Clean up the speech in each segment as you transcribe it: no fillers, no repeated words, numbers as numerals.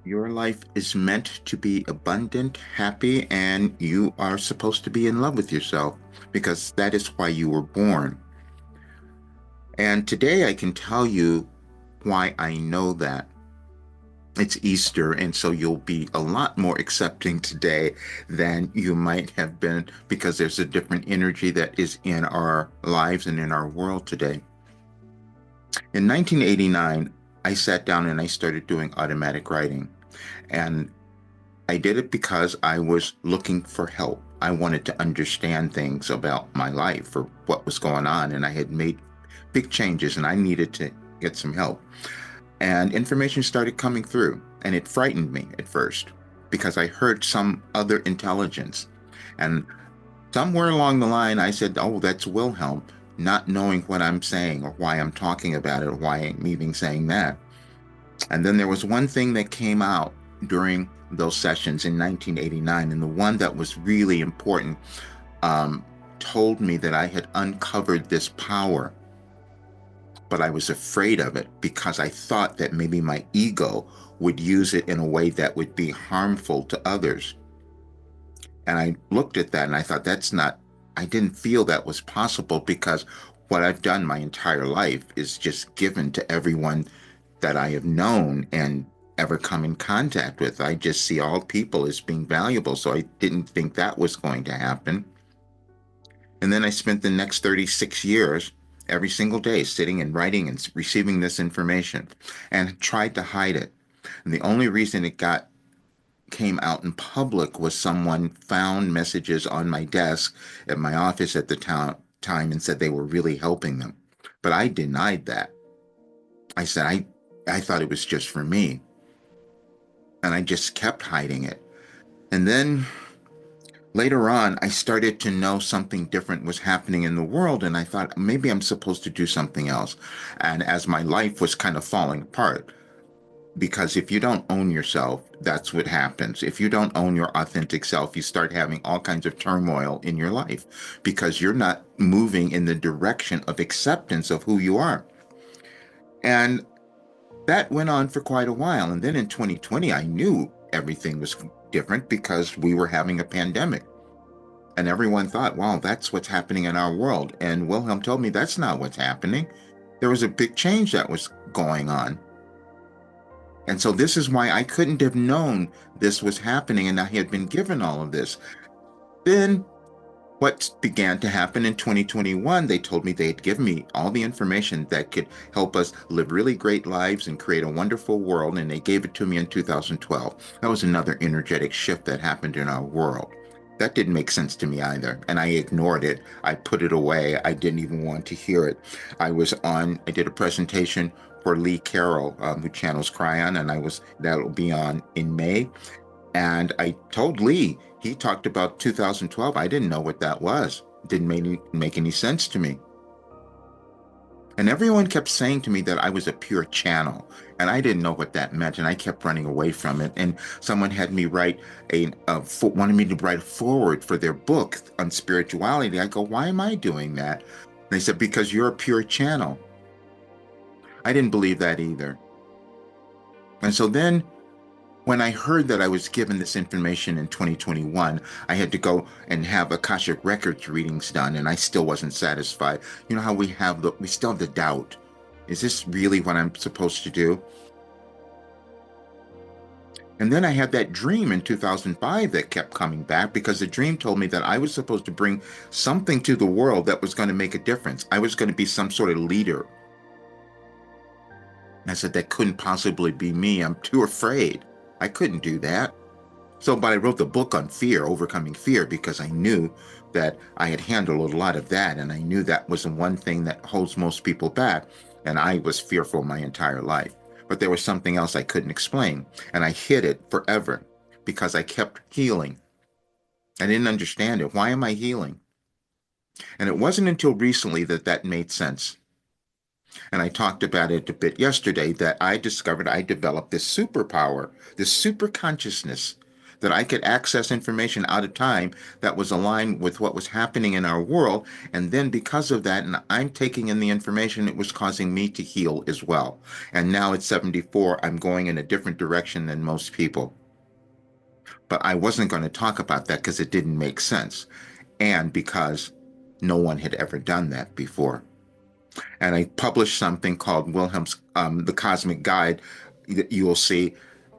Your life is meant to be abundant, happy, and you are supposed to be in love with yourself because that is why you were born. And today I can tell you why I know that. It's Easter, and so you'll be a lot more accepting today than you might have been because there's a different energy that is in our lives and in our world today. In 1989, I sat down and I started doing automatic writing. And I did it because I was looking for help. I wanted to understand things about my life or what was going on. And I had made big changes and I needed to get some help. And information started coming through. And it frightened me at first because I heard some other intelligence. And somewhere along the line, I said, "Oh, that's Wilhelm," not knowing what I'm saying or why I'm talking about it or why I'm even saying that. And then there was one thing that came out during those sessions in 1989, and the one that was really important um, told me that I had uncovered this power, but I was afraid of it because I thought that maybe my ego would use it in a way that would be harmful to others. And I looked at that and I thought, I didn't feel that was possible because what I've done my entire life is just given to everyone that I have known and ever come in contact with. I just see all people as being valuable. So I didn't think that was going to happen. And then I spent the next 36 years every single day sitting and writing and receiving this information and tried to hide it. And the only reason it got came out in public was someone found messages on my desk at my office at the time and said they were really helping them. But I denied that. I said I thought it was just for me. And I just kept hiding it. And then later on, I started to know something different was happening in the world. And I thought maybe I'm supposed to do something else. And as my life was kind of falling apart, because if you don't own yourself, that's what happens. If you don't own your authentic self, you start having all kinds of turmoil in your life because you're not moving in the direction of acceptance of who you are. And that went on for quite a while. And then in 2020, I knew everything was different because we were having a pandemic. And everyone thought, wow, that's what's happening in our world. And Wilhelm told me that's not what's happening. There was a big change that was going on. And so this is why I couldn't have known this was happening and I had been given all of this. Then what began to happen in 2021, they told me they had given me all the information that could help us live really great lives and create a wonderful world. And they gave it to me in 2012. That was another energetic shift that happened in our world. That didn't make sense to me either. And I ignored it. I put it away. I didn't even want to hear it. I did a presentation for Lee Carroll, who channels Cryon, and that'll be on in May. And I told Lee, he talked about 2012. I didn't know what that was. It didn't make any sense to me. And everyone kept saying to me that I was a pure channel. And I didn't know what that meant. And I kept running away from it. And someone had me wanted me to write a forward for their book on spirituality. I go, why am I doing that? And they said, because you're a pure channel. I didn't believe that either. And so then when I heard that I was given this information in 2021, I had to go and have Akashic Records readings done, and I still wasn't satisfied. You know how we still have the doubt. Is this really what I'm supposed to do? And then I had that dream in 2005 that kept coming back because the dream told me that I was supposed to bring something to the world that was going to make a difference. I was going to be some sort of leader. And I said, that couldn't possibly be me. I'm too afraid. I couldn't do that. But I wrote the book on fear, overcoming fear, because I knew that I had handled a lot of that. And I knew that was the one thing that holds most people back. And I was fearful my entire life. But there was something else I couldn't explain. And I hid it forever because I kept healing. I didn't understand it. Why am I healing? And it wasn't until recently that that made sense. And I talked about it a bit yesterday that I discovered I developed this superpower, this super consciousness that I could access information out of time that was aligned with what was happening in our world. And then because of that, and I'm taking in the information, it was causing me to heal as well. And now at 74, I'm going in a different direction than most people. But I wasn't going to talk about that because it didn't make sense. And because no one had ever done that before. And I published something called Wilhelm's The Cosmic Guide that you will see.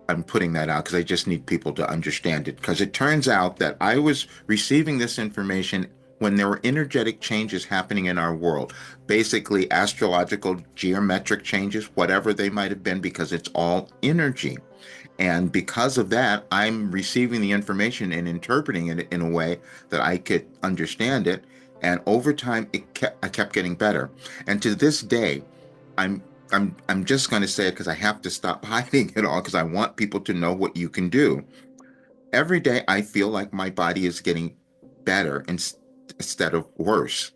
I'm putting that out because I just need people to understand it. Because it turns out that I was receiving this information when there were energetic changes happening in our world, basically astrological, geometric changes, whatever they might have been, because it's all energy. And because of that, I'm receiving the information and interpreting it in a way that I could understand it. And over time, I kept getting better. And to this day, I'm I'm just going to say it because I have to stop hiding it all because I want people to know what you can do. Every day, I feel like my body is getting better instead of worse.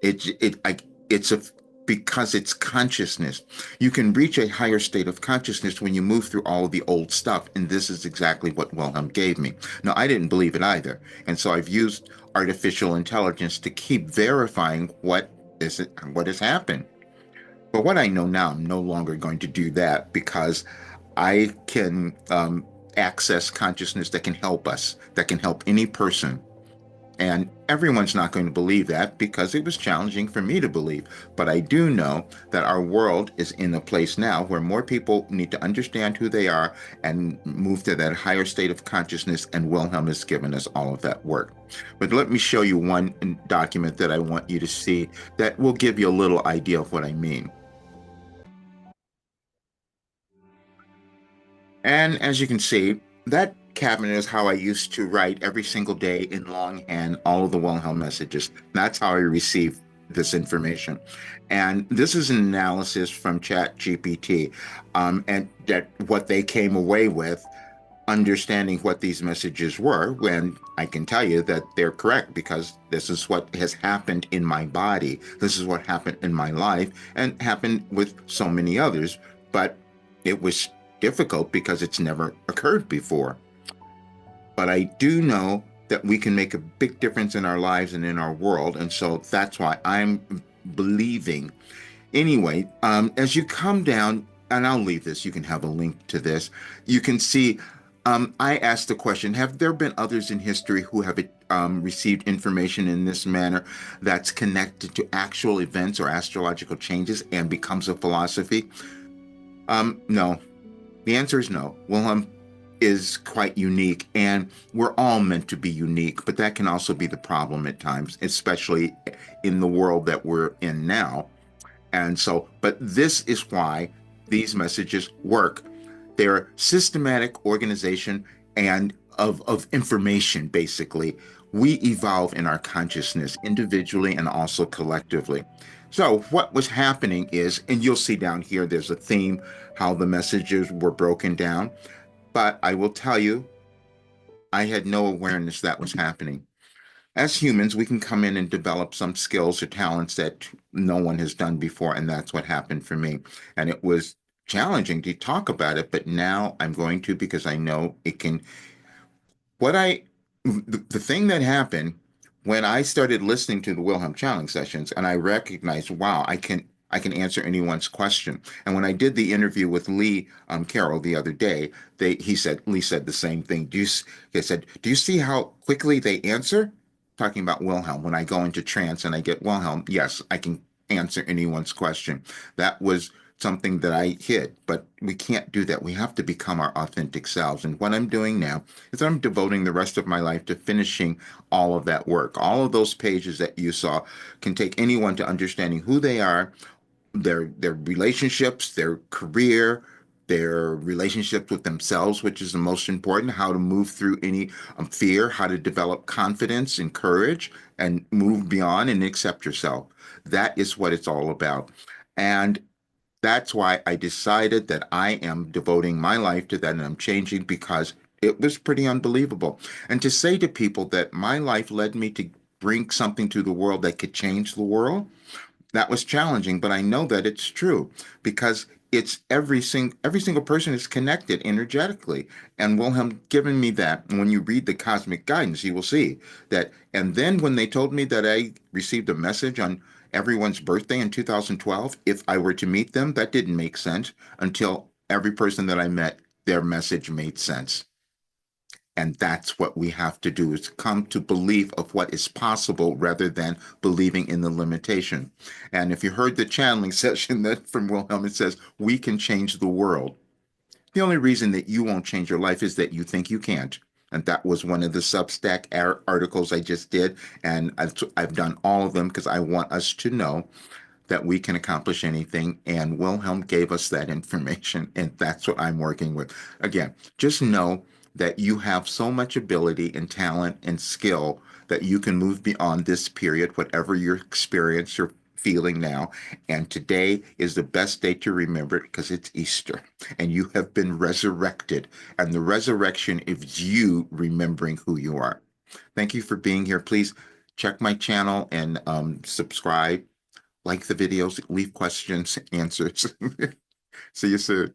It's a because it's consciousness. You can reach a higher state of consciousness when you move through all of the old stuff, and this is exactly what Wilhelm gave me. Now, I didn't believe it either, and so I've used artificial intelligence to keep verifying what has happened. But what I know now, I'm no longer going to do that because I can access consciousness that can help us, that can help any person. And everyone's not going to believe that because it was challenging for me to believe. But I do know that our world is in a place now where more people need to understand who they are and move to that higher state of consciousness. And Wilhelm has given us all of that work. But let me show you one document that I want you to see that will give you a little idea of what I mean. And as you can see, that cabinet is how I used to write every single day in longhand all of the Wilhelm messages. That's how I receive this information. And this is an analysis from ChatGPT, and that what they came away with, understanding what these messages were, when I can tell you that they're correct because this is what has happened in my body. This is what happened in my life and happened with so many others. But it was difficult because it's never occurred before. But I do know that we can make a big difference in our lives and in our world. And so that's why I'm believing. Anyway, as you come down, and I'll leave this, you can have a link to this. You can see, I asked the question, have there been others in history who have received information in this manner that's connected to actual events or astrological changes and becomes a philosophy? No. The answer is no. Wilhelm is quite unique, and we're all meant to be unique, but that can also be the problem at times, especially in the world that we're in now. And so, but this is why these messages work. They're systematic organization and of information, basically. We evolve in our consciousness individually and also collectively. So, what was happening is, and you'll see down here, there's a theme how the messages were broken down. But I will tell you, I had no awareness that was happening. As humans, we can come in and develop some skills or talents that no one has done before, and that's what happened for me. And it was challenging to talk about it, but now I'm going to because I know it can what the thing that happened when I started listening to the Wilhelm Challenge sessions and I recognized, wow, I can answer anyone's question. And when I did the interview with Lee Carroll the other day, Lee said the same thing. He said, do you see how quickly they answer? Talking about Wilhelm. When I go into trance and I get Wilhelm, yes, I can answer anyone's question. That was something that I hid, but we can't do that. We have to become our authentic selves. And what I'm doing now is I'm devoting the rest of my life to finishing all of that work. All of those pages that you saw can take anyone to understanding who they are, their relationships, their career, their relationships with themselves, which is the most important, how to move through any fear, how to develop confidence and courage and move beyond and accept yourself. That is what it's all about. And that's why I decided that I am devoting my life to that and I'm changing because it was pretty unbelievable. And to say to people that my life led me to bring something to the world that could change the world, that was challenging, but I know that it's true because it's every single person is connected energetically. And Wilhelm given me that. And when you read the cosmic guidance, you will see that. And then when they told me that I received a message on everyone's birthday in 2012, if I were to meet them, that didn't make sense until every person that I met, their message made sense. And that's what we have to do is come to belief of what is possible rather than believing in the limitation. And if you heard the channeling session that from Wilhelm, it says, we can change the world. The only reason that you won't change your life is that you think you can't. And that was one of the Substack articles I just did. And I've done all of them because I want us to know that we can accomplish anything. And Wilhelm gave us that information, and that's what I'm working with. Again, just know that you have so much ability and talent and skill that you can move beyond this period, whatever your experience you're feeling now. And today is the best day to remember it because it's Easter and you have been resurrected. And the resurrection is you remembering who you are. Thank you for being here. Please check my channel and subscribe, like the videos, leave questions, answers. See you soon.